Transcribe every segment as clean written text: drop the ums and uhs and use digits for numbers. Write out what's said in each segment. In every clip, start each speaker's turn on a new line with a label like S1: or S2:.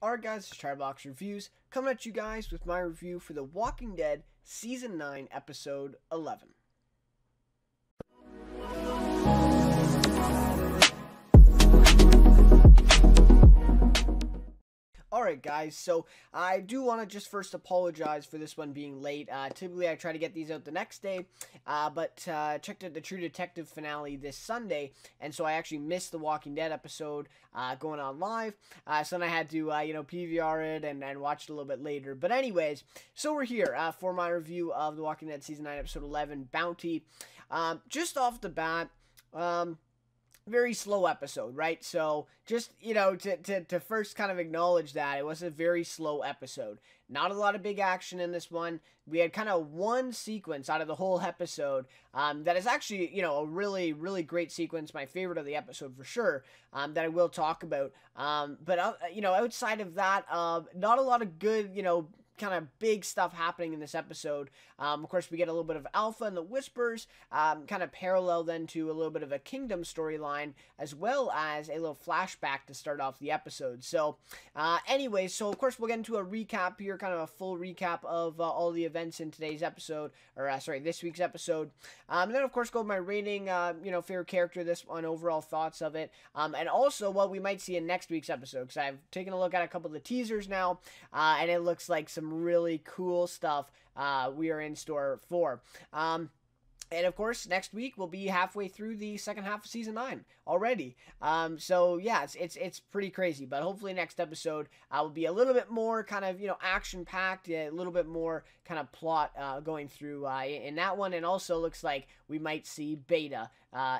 S1: Alright guys, it's Chatterbox Reviews, coming at you guys with my review for The Walking Dead Season 9, Episode 11. Alright guys, so I do want to just first apologize for this one being late. Typically I try to get these out the next day, but checked out the True Detective finale this Sunday, and so I actually missed the Walking Dead episode going on live, so then I had to, PVR it and watch it a little bit later. But anyways, so we're here for my review of The Walking Dead Season 9, Episode 11, Bounty. Just off the bat, very slow episode, right? So just, to first kind of acknowledge that it was a very slow episode. Not a lot of big action in this one. We had kind of one sequence out of the whole episode that is actually, a really, really great sequence. My favorite of the episode for sure, that I will talk about. But outside of that, not a lot of good, kind of big stuff happening in this episode. Of course, we get a little bit of Alpha and the Whispers, kind of parallel then to a little bit of a Kingdom storyline, as well as a little flashback to start off the episode. So, anyways, so of course we'll get into a recap here, kind of a full recap of all the events in today's episode, or this week's episode. And then of course go with my rating, favorite character, this one, overall thoughts of it, and also what we might see in next week's episode, because I've taken a look at a couple of the teasers now, and it looks like some really cool stuff we are in store for. And of course, next week we'll be halfway through the second half of Season 9 already. So yeah, it's pretty crazy. But hopefully next episode will be a little bit more kind of, action-packed, a little bit more kind of plot going through in that one. And also looks like we might see Beta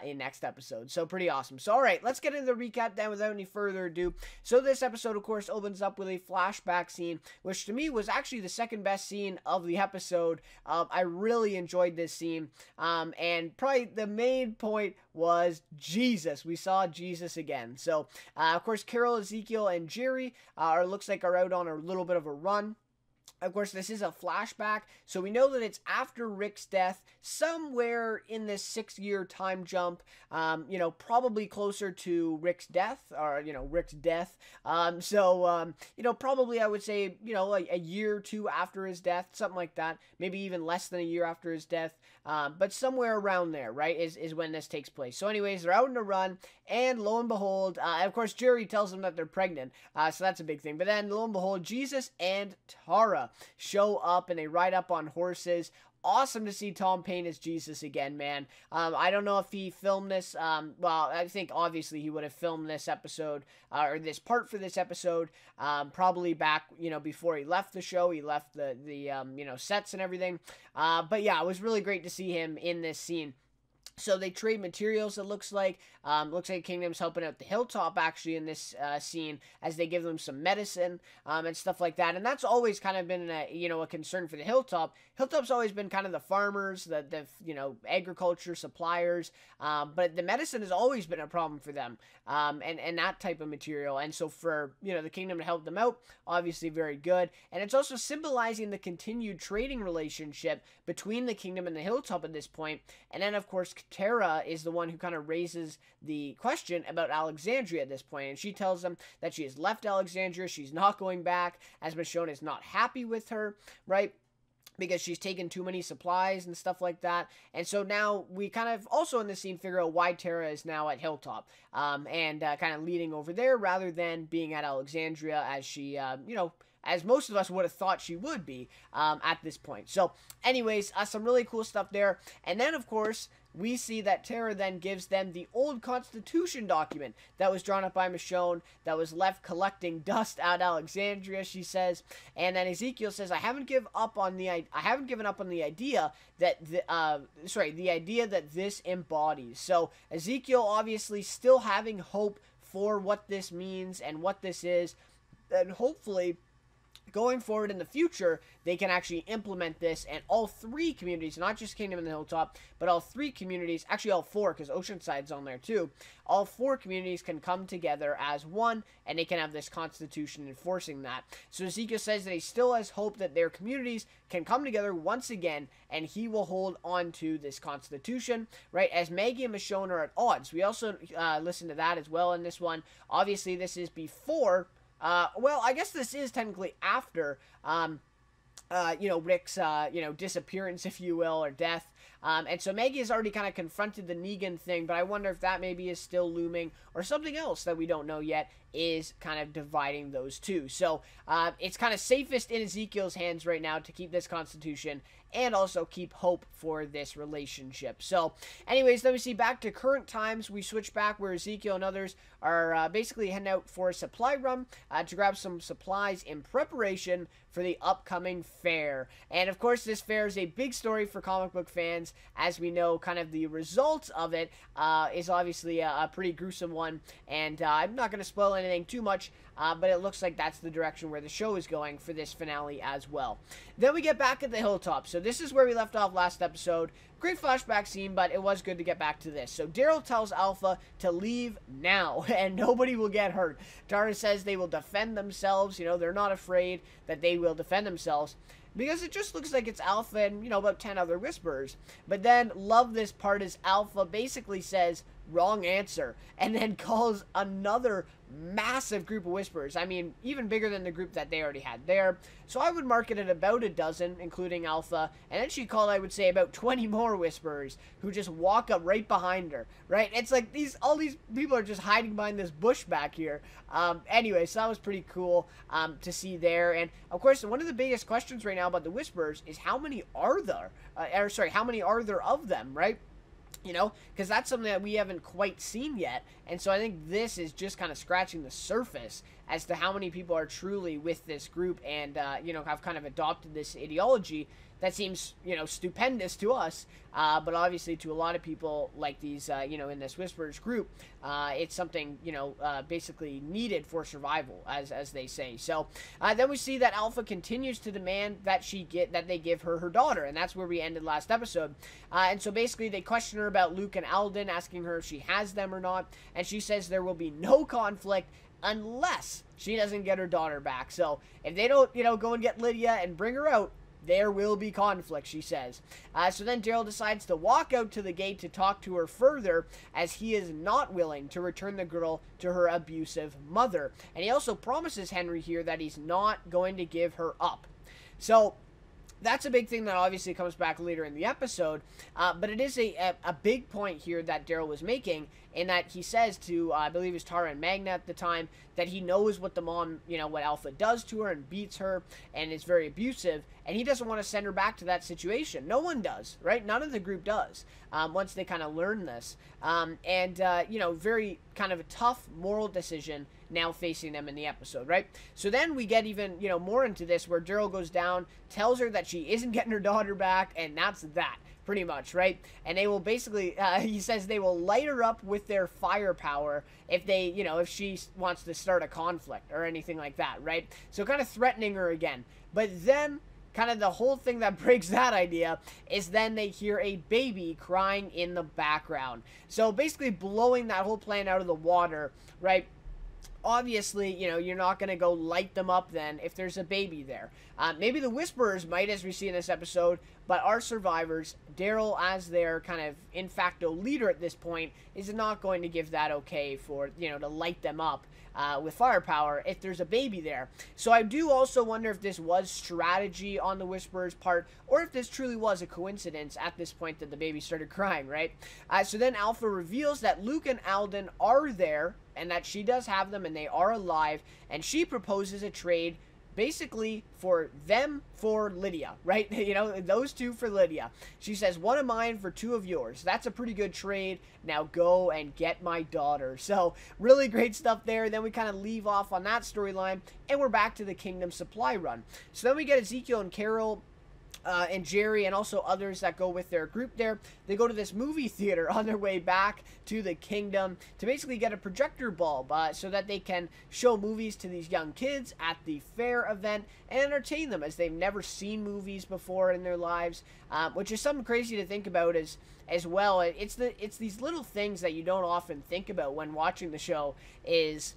S1: in next episode. So pretty awesome. So alright, let's get into the recap then without any further ado. So this episode, of course, opens up with a flashback scene, which to me was actually the second best scene of the episode. I really enjoyed this scene. And probably the main point was Jesus. We saw Jesus again. So, of course, Carol, Ezekiel, and Jerry looks like are out on a little bit of a run. Of course, this is a flashback, so we know that it's after Rick's death, somewhere in this 6-year time jump, probably closer to Rick's death, or, Rick's death. Probably I would say, like a year or two after his death, something like that, maybe even less than a year after his death, but somewhere around there, right, is when this takes place. So anyways, they're out on a run, and lo and behold, of course, Jerry tells them that they're pregnant, so that's a big thing, but then lo and behold, Jesus and Tara show up, and they ride up on horses. Awesome to see Tom Payne as Jesus again, man. I don't know if he filmed this. Well, I think obviously he would have filmed this episode, or this part for this episode, probably back, before he left the show. He left the sets and everything. But yeah, it was really great to see him in this scene. So they trade materials, it looks like. Looks like Kingdom's helping out the Hilltop, actually, in this scene, as they give them some medicine and stuff like that. And that's always kind of been a concern for the Hilltop. Hilltop's always been kind of the farmers, the agriculture suppliers, but the medicine has always been a problem for them, and that type of material. And so for, the Kingdom to help them out, obviously very good. And it's also symbolizing the continued trading relationship between the Kingdom and the Hilltop at this point. And then, of course, Tara is the one who kind of raises the question about Alexandria at this point, and she tells them that she has left Alexandria, she's not going back, as Michonne is not happy with her, right? Because she's taken too many supplies and stuff like that. And so now we kind of also in this scene figure out why Tara is now at Hilltop, and kind of leading over there rather than being at Alexandria, as she, as most of us would have thought she would be at this point. So anyways, some really cool stuff there. And then, of course, we see that Tara then gives them the old Constitution document that was drawn up by Michonne, that was left collecting dust at Alexandria, she says. And then Ezekiel says, I haven't given up on the idea that the idea that this embodies. So Ezekiel obviously still having hope for what this means and what this is, and hopefully going forward in the future, they can actually implement this, and all three communities, not just Kingdom and the Hilltop, but all three communities, actually all four, because Oceanside's on there too, all four communities can come together as one, and they can have this constitution enforcing that. So Ezekiel says that he still has hope that their communities can come together once again, and he will hold on to this constitution, right, as Maggie and Michonne are at odds. We also listen to that as well in this one. Obviously, this is before Well, I guess this is technically after, Rick's, disappearance, if you will, or death. And so Maggie has already kind of confronted the Negan thing, but I wonder if that maybe is still looming, or something else that we don't know yet is kind of dividing those two. So it's kind of safest in Ezekiel's hands right now to keep this constitution and also keep hope for this relationship. So anyways, let me see, back to current times. We switch back where Ezekiel and others are basically heading out for a supply run to grab some supplies in preparation for the upcoming fair. And of course, this fair is a big story for comic book fans. As we know, kind of the results of it is obviously a pretty gruesome one. And I'm not going to spoil anything too much, but it looks like that's the direction where the show is going for this finale as well. Then we get back at the hilltop. So this is where we left off last episode. Great flashback scene, but it was good to get back to this. So Daryl tells Alpha to leave now, and nobody will get hurt. Tara says they will defend themselves. They're not afraid that they will defend themselves, because it just looks like it's Alpha and, about 10 other Whisperers. But then, love this part, is Alpha basically says, wrong answer, and then calls another massive group of Whisperers. I mean, even bigger than the group that they already had there. So I would mark it at about a dozen, including Alpha. And then she called, I would say, about 20 more Whisperers who just walk up right behind her, right? It's like all these people are just hiding behind this bush back here. Anyway, so that was pretty cool to see there. And of course, one of the biggest questions right now about the Whisperers is how many are there? How many are there of them, right? Because that's something that we haven't quite seen yet. And so I think this is just kind of scratching the surface as to how many people are truly with this group and, have kind of adopted this ideology that seems, stupendous to us. But obviously to a lot of people like these, in this Whisperers group, it's something, basically needed for survival, as they say. So then we see that Alpha continues to demand that they give her daughter, and that's where we ended last episode. And so basically they question her about Luke and Alden, asking her if she has them or not, and she says there will be no conflict unless she doesn't get her daughter back. So if they don't, go and get Lydia and bring her out, there will be conflict, she says. So then Daryl decides to walk out to the gate to talk to her further, as he is not willing to return the girl to her abusive mother. And he also promises Henry here that he's not going to give her up. So that's a big thing that obviously comes back later in the episode, but it is a big point here that Daryl was making, in that he says to, I believe it was Tara and Magna at the time, that he knows what the mom, what Alpha does to her and beats her and is very abusive, and he doesn't want to send her back to that situation. No one does, right? None of the group does, once they kind of learn this. Very kind of a tough moral decision now facing them in the episode, right? So then we get even, more into this, where Daryl goes down, tells her that she isn't getting her daughter back, and that's that, pretty much, right? And they will basically, he says they will light her up with their firepower if they, if she wants to start a conflict or anything like that, right? So kind of threatening her again. But then, kind of the whole thing that breaks that idea is then they hear a baby crying in the background. So basically blowing that whole plan out of the water, right? Obviously, you're not going to go light them up then if there's a baby there. Maybe the Whisperers might, as we see in this episode, but our survivors, Daryl as their kind of in facto leader at this point, is not going to give that okay for, to light them up with firepower if there's a baby there. So I do also wonder if this was strategy on the Whisperers' part, or if this truly was a coincidence at this point that the baby started crying, right? So then Alpha reveals that Luke and Alden are there, and that she does have them and they are alive, and she proposes a trade basically for them for Lydia, right? Those two for Lydia. She says, one of mine for two of yours. That's a pretty good trade. Now go and get my daughter. So really great stuff there. Then we kind of leave off on that storyline, and we're back to the Kingdom supply run. So then we get Ezekiel and Carol and Jerry and also others that go with their group there. They go to this movie theater on their way back to the Kingdom to basically get a projector bulb so that they can show movies to these young kids at the fair event and entertain them, as they've never seen movies before in their lives, which is something crazy to think about as well. It's these little things that you don't often think about when watching the show, is,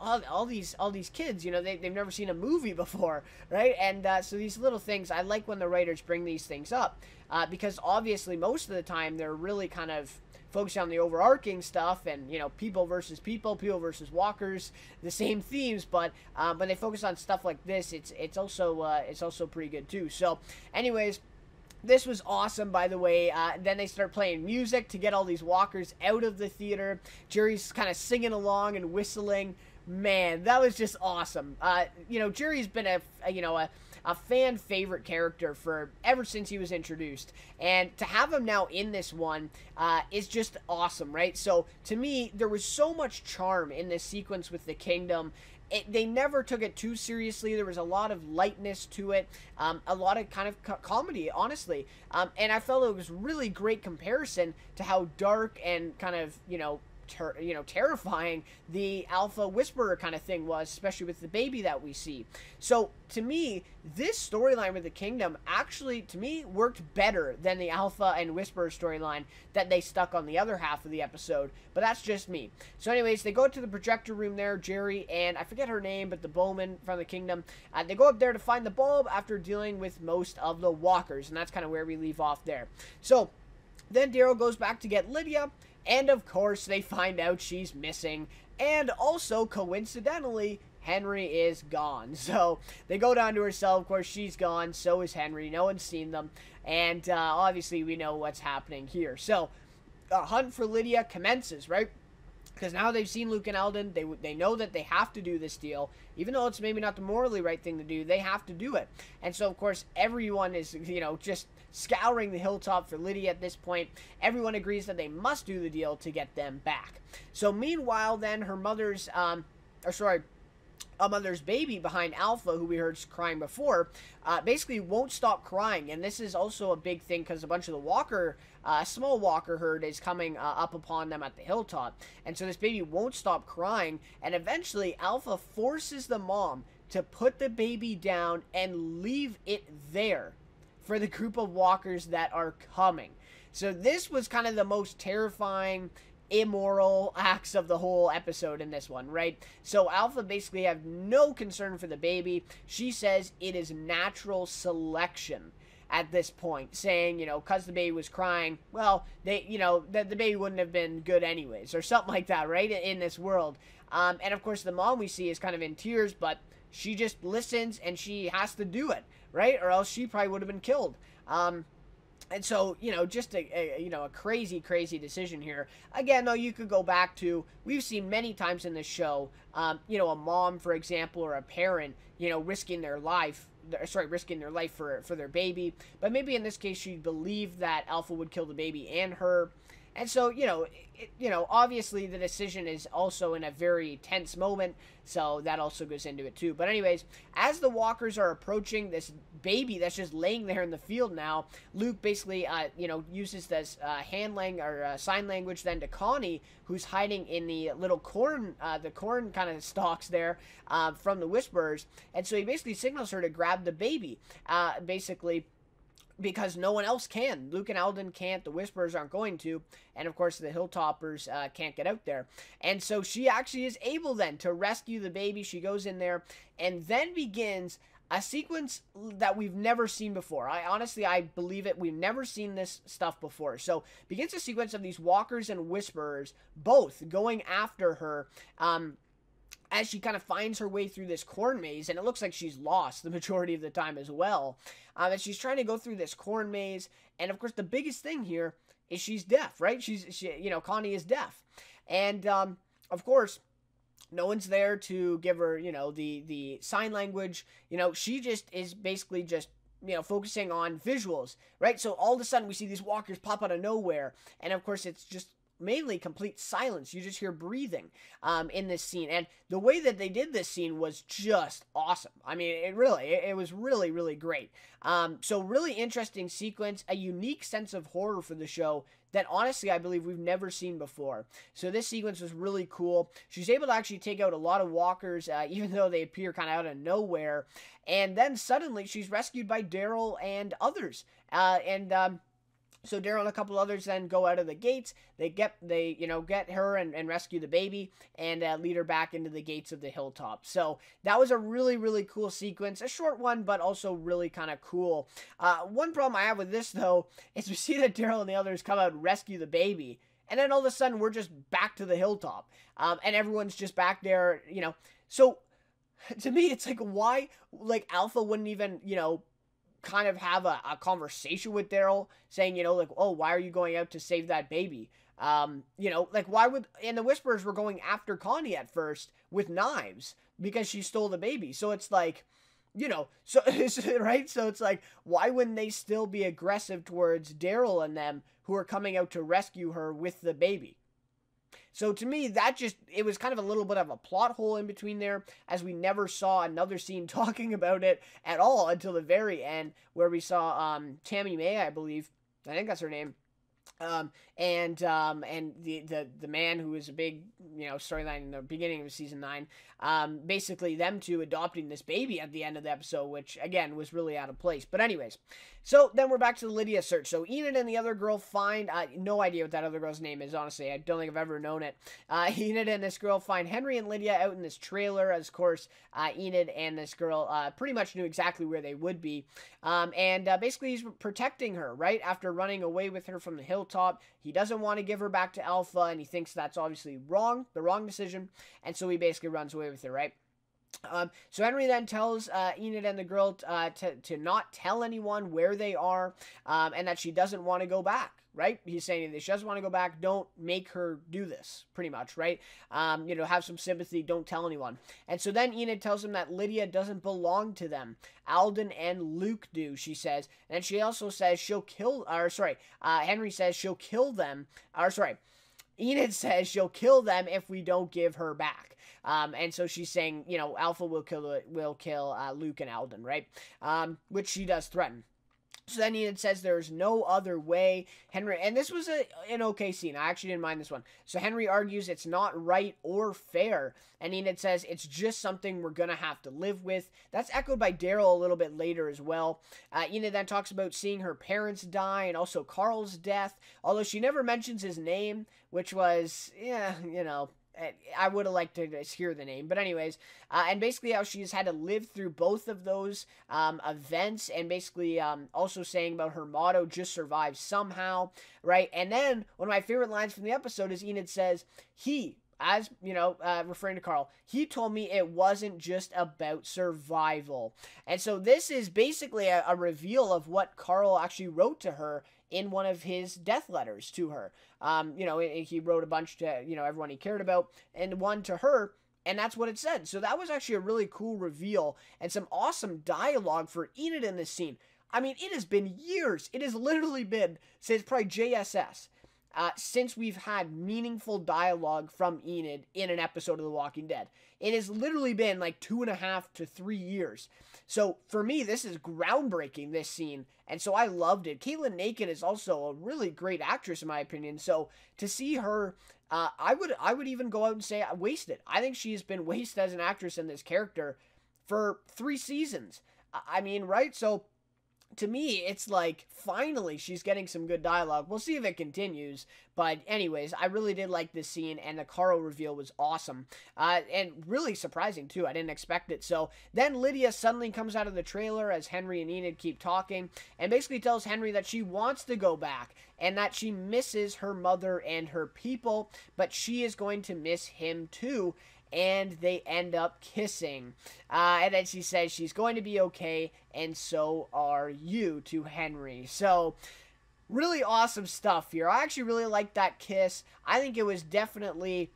S1: all these kids, they've never seen a movie before, right? And so these little things, I like when the writers bring these things up, because obviously most of the time they're really kind of focusing on the overarching stuff and, you know, people versus people, people versus walkers, the same themes, but when they focus on stuff like this, it's also pretty good too. So anyways, this was awesome, by the way. Then they start playing music to get all these walkers out of the theater. Jerry's kind of singing along and whistling. Man, that was just awesome. You know, Jerry's been a fan favorite character for ever since he was introduced, and to have him now in this one is just awesome, right? So to me, there was so much charm in this sequence with the kingdom. They never took it too seriously. There was a lot of lightness to it, a lot of kind of comedy, honestly. And I felt it was really great comparison to how dark and kind of, terrifying the Alpha Whisperer kind of thing was, especially with the baby that we see. So to me, this storyline with the kingdom actually, to me, worked better than the Alpha and Whisperer storyline that they stuck on the other half of the episode, but that's just me. So anyways, they go to the projector room there, Jerry and I forget her name, but the bowman from the kingdom, they go up there to find the bulb after dealing with most of the walkers, and that's kind of where we leave off there. So then Daryl goes back to get Lydia, and of course they find out she's missing, and also coincidentally Henry is gone. So they go down to her cell. Of course she's gone, so is Henry. No one's seen them, and obviously we know what's happening here. So a hunt for Lydia commences, right? Because now they've seen Luke and Alden, they know that they have to do this deal. Even though it's maybe not the morally right thing to do, they have to do it. And so, of course, everyone is, just scouring the hilltop for Lydia at this point. Everyone agrees that they must do the deal to get them back. So, meanwhile, then, her mother's, a mother's baby behind Alpha, who we heard crying before, basically won't stop crying. And this is also a big thing because a bunch of the small walker herd is coming up upon them at the hilltop. And so this baby won't stop crying. And eventually Alpha forces the mom to put the baby down and leave it there for the group of walkers that are coming. So this was kind of the most terrifying, immoral acts of the whole episode in this one, right? So Alpha basically have no concern for the baby. She says it is natural selection at this point, saying, because the baby was crying, well, the baby wouldn't have been good anyways, or something like that, right, in this world. And of course the mom we see is kind of in tears, but she just listens and she has to do it, right? Or else she probably would have been killed. And so, just a crazy, crazy decision here. Again, though, you could go back to, we've seen many times in this show, a mom, for example, or a parent, risking their life for their baby. But maybe in this case, she believed that Alpha would kill the baby and her. And so, obviously the decision is also in a very tense moment, so that also goes into it too. But anyways, as the walkers are approaching this baby that's just laying there in the field now, Luke basically, uses this sign language then to Connie, who's hiding in the little corn kind of stalks there from the Whisperers. And so he basically signals her to grab the baby, because no one else can. Luke and Alden can't, the Whisperers aren't going to, and of course the Hilltoppers can't get out there. And so she actually is able then to rescue the baby. She goes in there, and then begins a sequence that we've never seen before. I believe it. We've never seen this stuff before. So begins a sequence of these walkers and Whisperers both going after her, as she kind of finds her way through this corn maze, and it looks like she's lost the majority of the time as well. As she's trying to go through this corn maze, and of course the biggest thing here is she's deaf, right? Connie is deaf, and of course no one's there to give her, the sign language. She just is basically just focusing on visuals, right? So all of a sudden we see these walkers pop out of nowhere, and of course it's just mainly complete silence. You just hear breathing in this scene, and the way that they did this scene was just awesome. I mean, it was really, really great. So really interesting sequence, a unique sense of horror for the show that honestly I believe we've never seen before. So this sequence was really cool. She's able to actually take out a lot of walkers, even though they appear kind of out of nowhere, and then suddenly she's rescued by Daryl and others, so Daryl and a couple others then go out of the gates. They get her and rescue the baby and lead her back into the gates of the hilltop. So that was a really, really cool sequence. A short one, but also really kind of cool. One problem I have with this, though, is we see that Daryl and the others come out and rescue the baby, And then all of a sudden, we're just back to the hilltop. And everyone's just back there, you know. So, to me, it's like, why, like, Alpha wouldn't even, you know, kind of have a conversation with Daryl, saying, you know, like, oh, why are you going out to save that baby? You know, like, why would, and the Whisperers were going after Connie at first with knives because she stole the baby. So it's like, you know, so, right? So it's like, why wouldn't they still be aggressive towards Daryl and them who are coming out to rescue her with the baby? So to me, that just, it was kind of a little bit of a plot hole in between there, as we never saw another scene talking about it at all until the very end, where we saw Tammy May, I believe, I think that's her name, and the man who was a big, you know, storyline in the beginning of season 9, basically them two adopting this baby at the end of the episode, which again was really out of place. But anyways, so then we're back to the Lydia search. So Enid and the other girl find, no idea what that other girl's name is, honestly. I don't think I've ever known it. Enid and this girl find Henry and Lydia out in this trailer. As of course, Enid and this girl pretty much knew exactly where they would be. And basically he's protecting her, right? After running away with her from the hilltop. He doesn't want to give her back to Alpha, and he thinks that's obviously wrong, the wrong decision. And so he basically runs away with her, right? So Henry then tells Enid and the girl to not tell anyone where they are, and that she doesn't want to go back, right? He's saying that she doesn't want to go back. Don't make her do this, pretty much, right? You know, have some sympathy. Don't tell anyone. And so then Enid tells him that Lydia doesn't belong to them. Alden and Luke do, she says. And she also says she'll kill, Henry says she'll kill them, Enid says she'll kill them if we don't give her back. And so she's saying, you know, Alpha will kill Luke and Alden, right? Which she does threaten. So then Enid says there's no other way. Henry, and this was an okay scene. I actually didn't mind this one. So Henry argues it's not right or fair. And Enid says it's just something we're going to have to live with. That's echoed by Daryl a little bit later as well. Enid then talks about seeing her parents die and also Carl's death. Although she never mentions his name, which was, yeah, you know, I would have liked to hear the name, but anyways, and basically how she's had to live through both of those events, and basically also saying about her motto, just survive somehow, right? And then one of my favorite lines from the episode is Enid says, as, you know, referring to Carl, he told me it wasn't just about survival. And so this is basically a reveal of what Carl actually wrote to her in one of his death letters to her. You know, he wrote a bunch to, you know, everyone he cared about, and one to her, and that's what it said. So that was actually a really cool reveal, and some awesome dialogue for Enid in this scene. I mean, it has been years. It has literally been since probably JSS. Since we've had meaningful dialogue from Enid in an episode of The Walking Dead. It has literally been like 2.5 to 3 years. So for me, this is groundbreaking, this scene, and so I loved it. Caitlin Nakin is also a really great actress in my opinion, so to see her, I would even go out and say wasted. I think she has been wasted as an actress in this character for 3 seasons. I mean, right? So to me, it's like, finally, she's getting some good dialogue. We'll see if it continues. But anyways, I really did like this scene, and the Carl reveal was awesome. And really surprising, too. I didn't expect it. So then Lydia suddenly comes out of the trailer as Henry and Enid keep talking, and basically tells Henry that she wants to go back, and that she misses her mother and her people, but she is going to miss him, too. And they end up kissing. And then she says she's going to be okay, and so are you, to Henry. So, really awesome stuff here. I actually really liked that kiss. I think it was definitely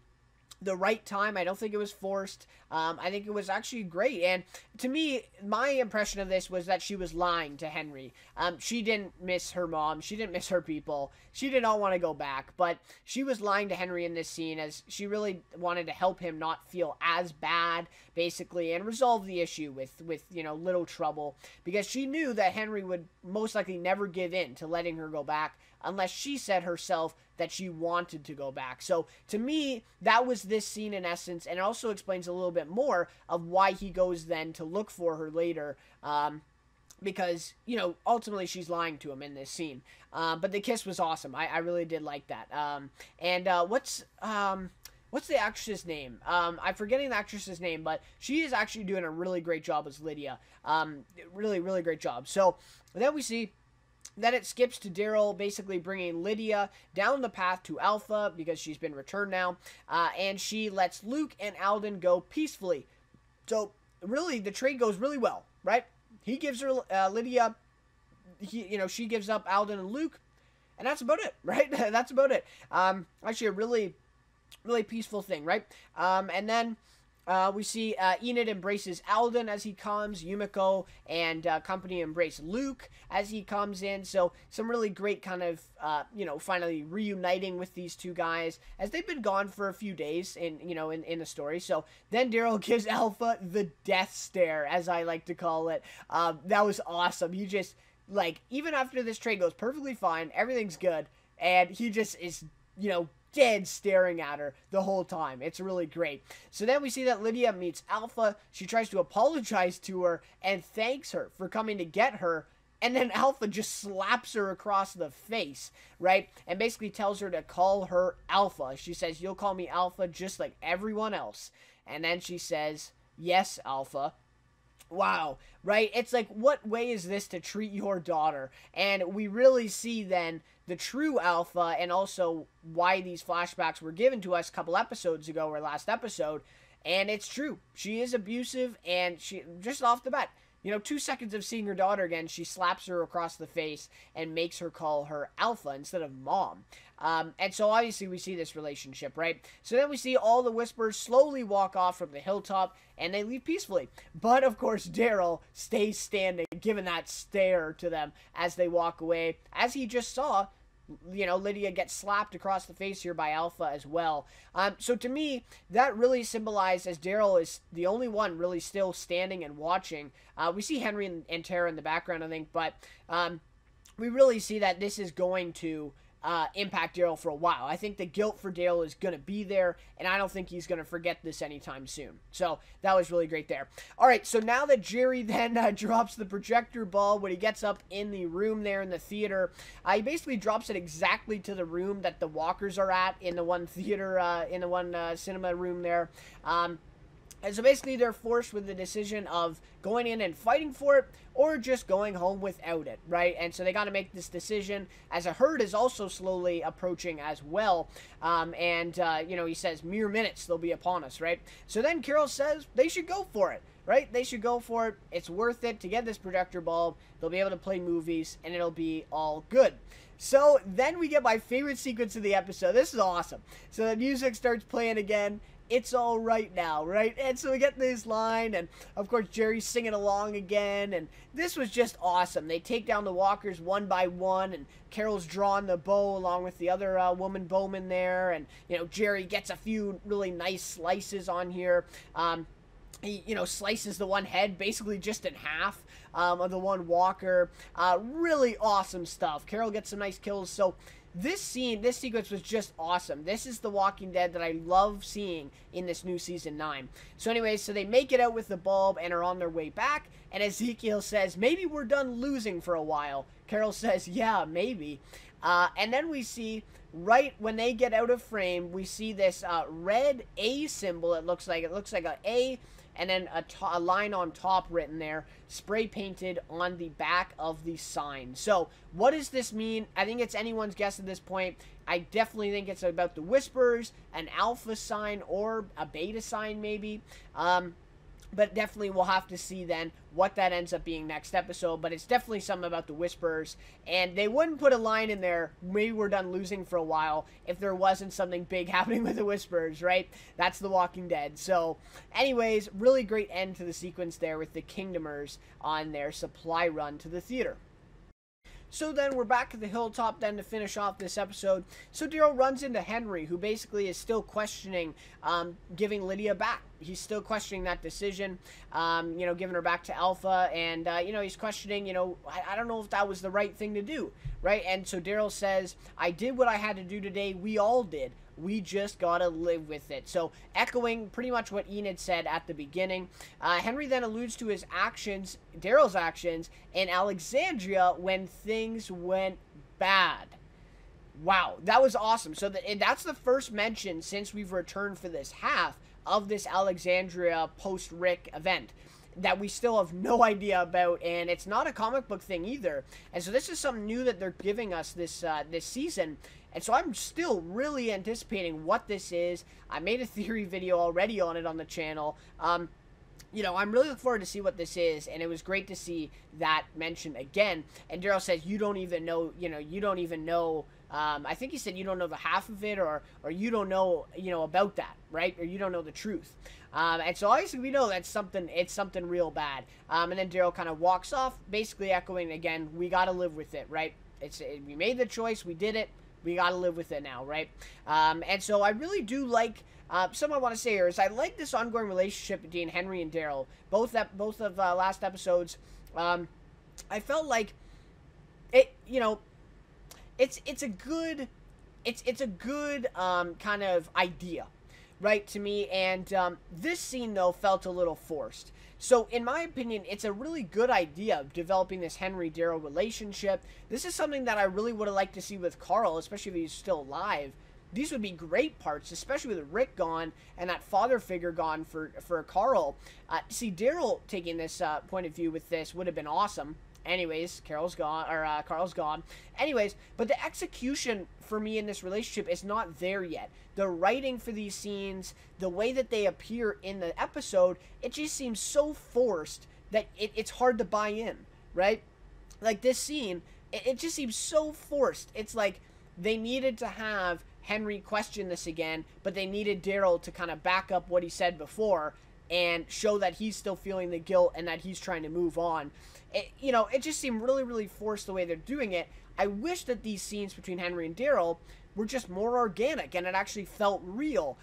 S1: the right time. I don't think it was forced. I think it was actually great. And to me, my impression of this was that she was lying to Henry. She didn't miss her mom. She didn't miss her people. She did not want to go back. But she was lying to Henry in this scene, as she really wanted to help him not feel as bad, basically, and resolve the issue with you know, little trouble. Because she knew that Henry would most likely never give in to letting her go back unless she said herself that she wanted to go back. So, to me, that was this scene in essence, and it also explains a little bit more of why he goes then to look for her later, because, you know, ultimately she's lying to him in this scene. But the kiss was awesome. I really did like that. What's the actress's name? I'm forgetting the actress's name, but she is actually doing a really great job as Lydia. Really, really great job. So, then we see Then it skips to Daryl basically bringing Lydia down the path to Alpha because she's been returned now, and she lets Luke and Alden go peacefully. So really, the trade goes really well, right? He gives her Lydia, she gives up Alden and Luke, and that's about it, right? That's about it. Actually, a really, really peaceful thing, right? And then we see Enid embraces Alden as he comes. Yumiko and company embrace Luke as he comes in. So some really great kind of, finally reuniting with these two guys as they've been gone for a few days in the story. So then Daryl gives Alpha the death stare, as I like to call it. That was awesome. He just, even after this trade goes perfectly fine, everything's good, and he just is, dead staring at her the whole time. It's really great. So then we see that Lydia meets Alpha. She tries to apologize to her and thanks her for coming to get her. And then Alpha just slaps her across the face, right? And basically tells her to call her Alpha. She says, "You'll call me Alpha just like everyone else." And then she says, "Yes, Alpha." Wow, right? It's like, what way is this to treat your daughter? And we really see then the true Alpha, and also why these flashbacks were given to us a couple episodes ago, or last episode. And it's true. She is abusive, and she, just off the bat, 2 seconds of seeing her daughter again, she slaps her across the face and makes her call her Alpha instead of Mom. And so obviously we see this relationship, right? So then we see all the Whisperers slowly walk off from the hilltop, and they leave peacefully. But of course, Daryl stays standing, giving that stare to them as they walk away, as he just saw Lydia gets slapped across the face here by Alpha as well. So to me, that really symbolized, as Daryl is the only one really still standing and watching. We see Henry and Tara in the background, I think, but we really see that this is going to impact Daryl for a while. I think the guilt for Daryl is going to be there, and I don't think he's going to forget this anytime soon. So that was really great there. All right, so now that Jerry then drops the projector ball when he gets up in the room there in the theater, he basically drops it exactly to the room that the walkers are at in the one theater, in the one cinema room there. And so basically they're forced with the decision of going in and fighting for it, or just going home without it, right? And so they got to make this decision, as a herd is also slowly approaching as well. He says, mere minutes, they'll be upon us, right? So then Carol says they should go for it, right? They should go for it. It's worth it to get this projector bulb. They'll be able to play movies, and it'll be all good. So then we get my favorite sequence of the episode. This is awesome. So the music starts playing again. It's all right now, right? And so we get this line, and of course Jerry's singing along again, and this was just awesome. They take down the walkers one by one, and Carol's drawing the bow along with the other woman bowman there, and Jerry gets a few really nice slices on here. He slices the one head basically just in half of the one walker. Really awesome stuff. Carol gets some nice kills. So this sequence was just awesome. This is The Walking Dead that I love seeing in this new season 9. So anyways, so they make it out with the bulb and are on their way back. And Ezekiel says, maybe we're done losing for a while. Carol says, yeah, maybe. And then we see, right when they get out of frame, we see this red A symbol. It looks like an A, and then a line on top written there, spray painted on the back of the sign. So what does this mean? I think it's anyone's guess at this point. I definitely think it's about the Whisperers, an alpha sign, or a beta sign maybe. But definitely we'll have to see then what that ends up being next episode. But it's definitely something about the Whisperers. And they wouldn't put a line in there, maybe we're done losing for a while, if there wasn't something big happening with the Whisperers, right? That's The Walking Dead. So anyways, really great end to the sequence there with the Kingdomers on their supply run to the theater. So then we're back at the hilltop then to finish off this episode. So Daryl runs into Henry, who basically is still questioning giving Lydia back. He's still questioning that decision, giving her back to Alpha. And, he's questioning, I don't know if that was the right thing to do, right? And so Daryl says, I did what I had to do today. We all did. We just gotta live with it. So echoing pretty much what Enid said at the beginning. Henry then alludes to his actions, Daryl's actions, in Alexandria when things went bad. Wow, that was awesome. So that's the first mention since we've returned for this half of this Alexandria post-Rick event. that we still have no idea about, and it's not a comic book thing either. And so this is something new that they're giving us this season. And so I'm still really anticipating what this is. I made a theory video already on it on the channel. You know, I'm really looking forward to see what this is, and it was great to see that mentioned again. And Daryl says, you don't even know, you don't even know, I think he said you don't know the half of it, or you don't know, about that, right? Or you don't know the truth. And so obviously we know that's something, it's something real bad. And then Daryl kind of walks off, basically echoing again, we got to live with it, right? We made the choice, we did it, we got to live with it now, right? And so I really do like, something I want to say here is I like this ongoing relationship between Henry and Daryl. Both of last episodes, I felt like it. It's a good kind of idea, right, to me. And this scene though felt a little forced. So in my opinion, it's a really good idea of developing this Henry-Daryl relationship. This is something that I really would have liked to see with Carl, especially if he's still alive. These would be great parts, especially with Rick gone and that father figure gone for Carl. See, Daryl taking this point of view with this would have been awesome. Anyways, Carl's gone. Anyways, but the execution for me in this relationship is not there yet. The writing for these scenes, the way that they appear in the episode, it just seems so forced that it's hard to buy in, right? Like this scene, it just seems so forced. It's like they needed to have Henry question this again, but they needed Daryl to kind of back up what he said before and show that he's still feeling the guilt and that he's trying to move on. It just seemed really, really forced the way they're doing it. I wish that these scenes between Henry and Daryl were just more organic and it actually felt real.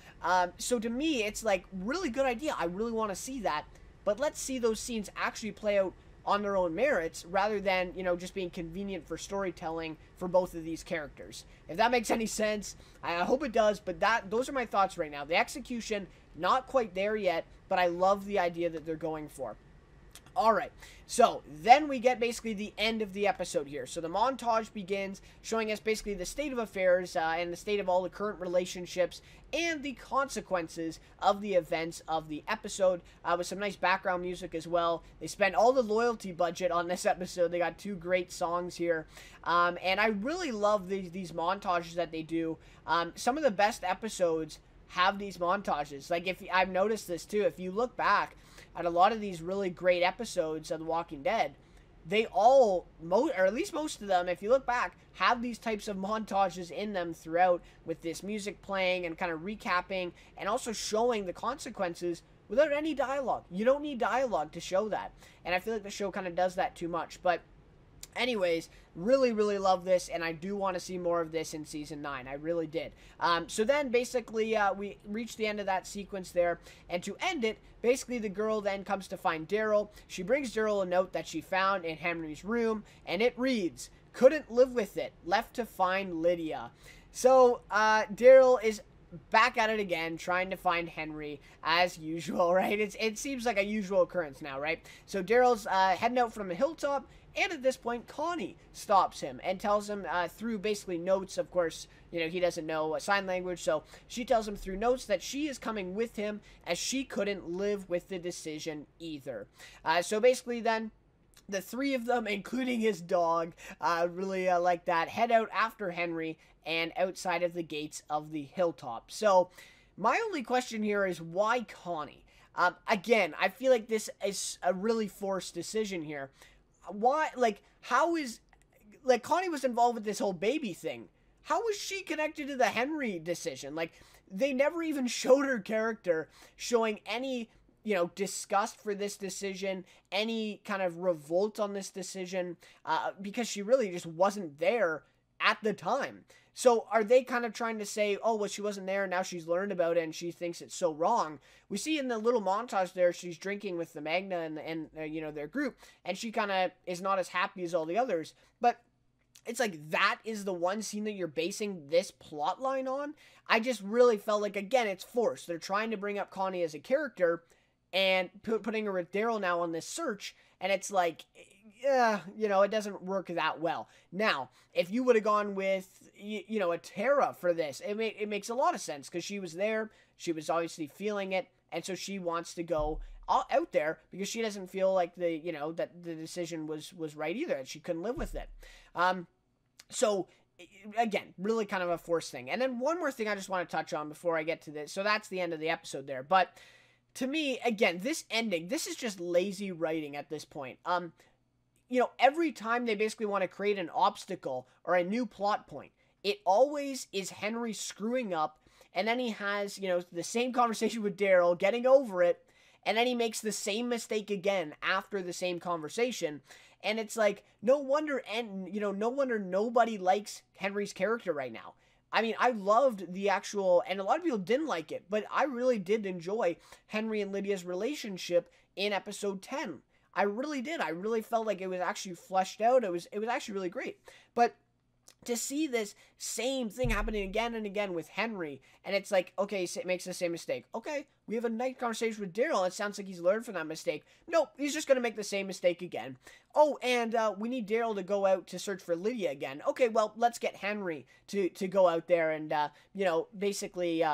S1: So to me, it's like really good idea. I really want to see that, but let's see those scenes actually play out on their own merits rather than, just being convenient for storytelling for both of these characters. If that makes any sense, I hope it does, but those are my thoughts right now. The execution, not quite there yet, but I love the idea that they're going for. Alright, so then we get basically the end of the episode here. So the montage begins showing us basically the state of affairs and the state of all the current relationships and the consequences of the events of the episode with some nice background music as well. They spent all the loyalty budget on this episode. They got 2 great songs here. And I really love these montages that they do. Some of the best episodes have these montages. Like, I've noticed this too, if you look back at a lot of these really great episodes of The Walking Dead, they all, or at least most of them, if you look back, have these types of montages in them throughout, with this music playing and kind of recapping and also showing the consequences without any dialogue. You don't need dialogue to show that, and I feel like the show kind of does that too much. But anyways, really, really love this, and I do want to see more of this in Season 9. I really did. So then, basically, we reach the end of that sequence there, and to end it, basically, the girl then comes to find Daryl. She brings Daryl a note that she found in Henry's room, and it reads, "Couldn't live with it. Left to find Lydia." So, Daryl is back at it again, trying to find Henry, as usual, right? It seems like a usual occurrence now, right? So Daryl's heading out from a hilltop, and at this point, Connie stops him and tells him through basically notes. Of course, he doesn't know sign language, so she tells him through notes that she is coming with him as she couldn't live with the decision either. So basically then, the 3 of them, including his dog, really like that, head out after Henry and outside of the gates of the hilltop. So my only question here is, why Connie? Again, I feel like this is a really forced decision here. Why, how is, Connie was involved with this whole baby thing. How was she connected to the Henry decision? They never even showed her character showing any, disgust for this decision, any kind of revolt on this decision, because she really just wasn't there at the time. So are they kind of trying to say, oh, well, she wasn't there and now she's learned about it and she thinks it's so wrong? We see in the little montage there, she's drinking with the Magna and their group, and she kind of is not as happy as all the others. But it's like, that is the one scene that you're basing this plot line on? I just really felt like, again, it's forced. They're trying to bring up Connie as a character and putting her with Daryl now on this search, and it's like, it doesn't work that well. Now, if you would have gone with, a Tara for this, it makes a lot of sense, because she was there, she was obviously feeling it, and so she wants to go out there because she doesn't feel like that the decision was right either, and she couldn't live with it. So again, really kind of a forced thing. And then one more thing I just want to touch on before I get to this. So that's the end of the episode there. But to me, again, this ending, this is just lazy writing at this point. Every time they basically want to create an obstacle or a new plot point, it always is Henry screwing up, and then he has, the same conversation with Daryl, getting over it, and then he makes the same mistake again after the same conversation. And it's like, no wonder nobody likes Henry's character right now. I mean, I loved the actual, and a lot of people didn't like it, but I really did enjoy Henry and Lydia's relationship in episode 10. I really did. I really felt like it was actually fleshed out. It was actually really great. But to see this same thing happening again and again with Henry, and it's like, okay, he makes the same mistake. Okay, we have a nice conversation with Daryl. It sounds like he's learned from that mistake. Nope, he's just going to make the same mistake again. Oh, and we need Daryl to go out to search for Lydia again. Okay, well, let's get Henry to go out there and, basically,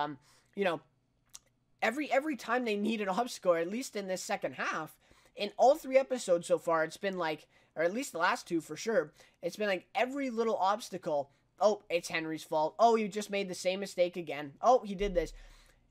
S1: every time they need an obstacle, or at least in this second half, in all 3 episodes so far, it's been like, or at least the last 2 for sure, it's been like every little obstacle, oh, it's Henry's fault. Oh, he just made the same mistake again. Oh, he did this.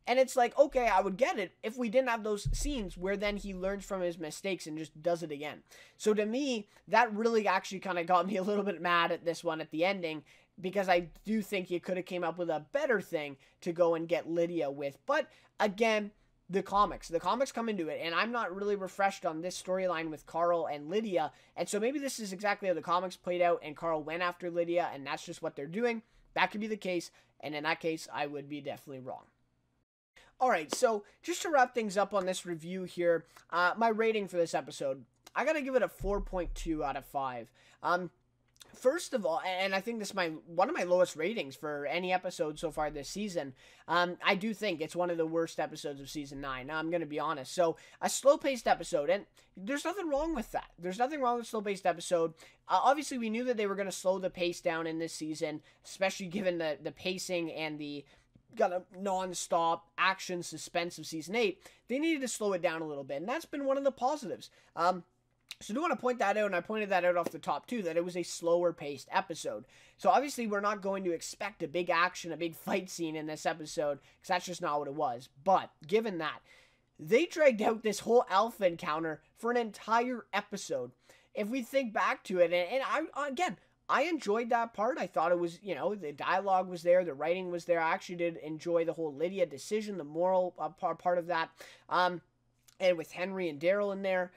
S1: And it's like, okay, I would get it if we didn't have those scenes where then he learns from his mistakes and just does it again. So to me, that really actually kind of got me a little bit mad at this one at the ending, because I do think you could have came up with a better thing to go and get Lydia with. But again, the comics come into it, and I'm not really refreshed on this storyline with Carl and Lydia, and so maybe this is exactly how the comics played out, and Carl went after Lydia, and that's just what they're doing. That could be the case, and in that case, I would be definitely wrong. Alright, so just to wrap things up on this review here, my rating for this episode, I gotta give it a 4.2 out of 5. First of all, and I think this is one of my lowest ratings for any episode so far this season, I do think it's one of the worst episodes of Season 9. Now, I'm going to be honest. So, a slow-paced episode, and there's nothing wrong with that. There's nothing wrong with a slow-paced episode. Obviously, we knew that they were going to slow the pace down in this season, especially given the pacing and the kind of non-stop action suspense of Season 8. They needed to slow it down a little bit, and that's been one of the positives. So I do want to point that out, and I pointed that out off the top too, that it was a slower paced episode. So obviously we're not going to expect a big action, a big fight scene in this episode, because that's just not what it was. But given that, they dragged out this whole Alpha encounter for an entire episode. If we think back to it, and I enjoyed that part. I thought it was, the dialogue was there, the writing was there. I actually did enjoy the whole Lydia decision, the moral part of that. And with Henry and Daryl in there,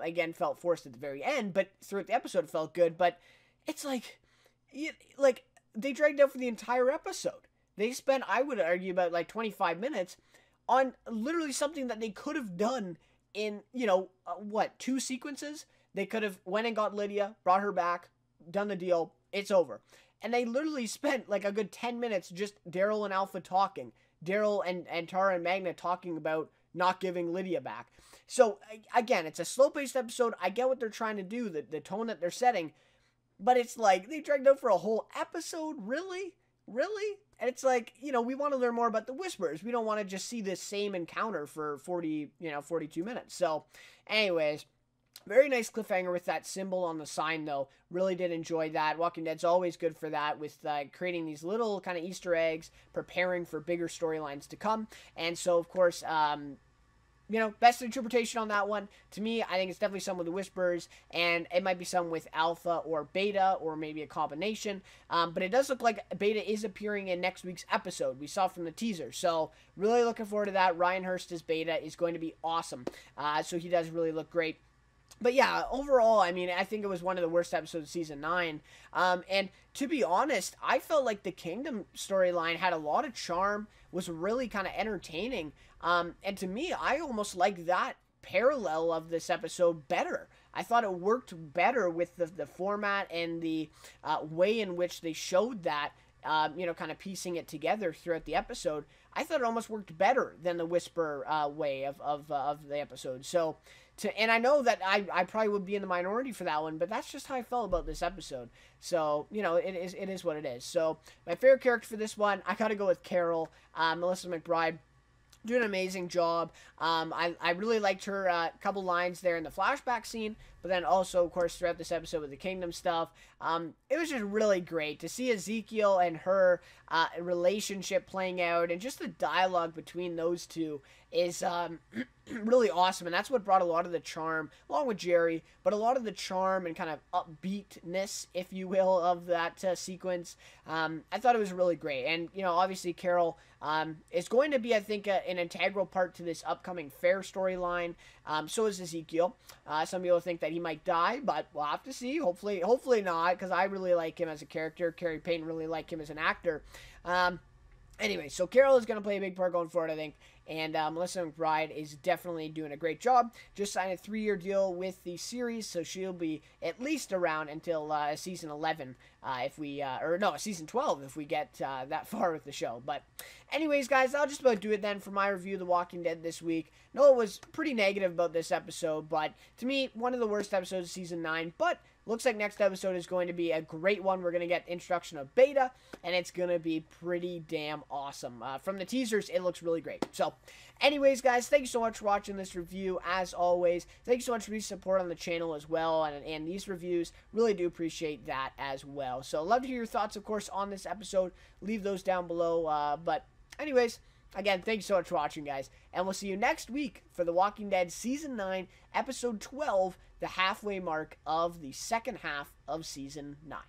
S1: again, felt forced at the very end, but throughout the episode it felt good. But it's like they dragged out for the entire episode. They spent, I would argue, about like 25 minutes on literally something that they could have done in, 2 sequences? They could have went and got Lydia, brought her back, done the deal, it's over. And they literally spent like a good 10 minutes just Daryl and Alpha talking. Daryl and Tara and Magna talking about not giving Lydia back. So, again, it's a slow-paced episode. I get what they're trying to do, the tone that they're setting, but it's like, they dragged out for a whole episode? Really? Really? And it's like, we want to learn more about the Whisperers. We don't want to just see this same encounter for 42 minutes. So, anyways, very nice cliffhanger with that symbol on the sign, though. Really did enjoy that. Walking Dead's always good for that, with creating these little kind of Easter eggs, preparing for bigger storylines to come. And so, of course, best interpretation on that one. To me, I think it's definitely some with the Whisperers, and it might be some with Alpha or Beta, or maybe a combination. But it does look like Beta is appearing in next week's episode. We saw from the teaser. So, really looking forward to that. Ryan Hurst as Beta is going to be awesome. So he does really look great. But yeah, overall, I mean, I think it was one of the worst episodes of Season 9. And to be honest, I felt like the Kingdom storyline had a lot of charm, was really kind of entertaining. And to me, I almost like that parallel of this episode better. I thought it worked better with the format and the way in which they showed that, kind of piecing it together throughout the episode. I thought it almost worked better than the Whisper way of the episode. So, and I know that I probably would be in the minority for that one, but that's just how I felt about this episode. So, it is what it is. So, my favorite character for this one, I gotta go with Carol, Melissa McBride. doing an amazing job. I really liked her couple lines there in the flashback scene, but then also, of course, throughout this episode with the Kingdom stuff. It was just really great to see Ezekiel and her relationship playing out, and just the dialogue between those two is really awesome, and that's what brought a lot of the charm, along with Jerry, but a lot of the charm and kind of upbeatness, if you will, of that sequence. I thought it was really great, and obviously Carol is going to be, I think, an integral part to this upcoming Fair storyline. So is Ezekiel. Some people think that he might die, but we'll have to see. Hopefully not, because I really like him as a character. Carrie Payton really liked him as an actor. Anyway, so Carol is going to play a big part going forward, I think. And Melissa McBride is definitely doing a great job. Just signed a 3-year deal with the series, so she'll be at least around until season 11, season 12 if we get that far with the show. But anyways, guys, that'll just about do it then for my review of The Walking Dead this week. Noah was pretty negative about this episode, but to me, one of the worst episodes of season 9, but looks like next episode is going to be a great one. We're going to get introduction of Beta, and it's going to be pretty damn awesome. From the teasers, it looks really great. So, anyways, guys, thank you so much for watching this review. As always, thank you so much for your support on the channel as well, and these reviews. Really do appreciate that as well. So, love to hear your thoughts, of course, on this episode. Leave those down below. But, anyways, again, thank you so much for watching, guys. And we'll see you next week for The Walking Dead Season 9, Episode 12, the halfway mark of the second half of Season 9.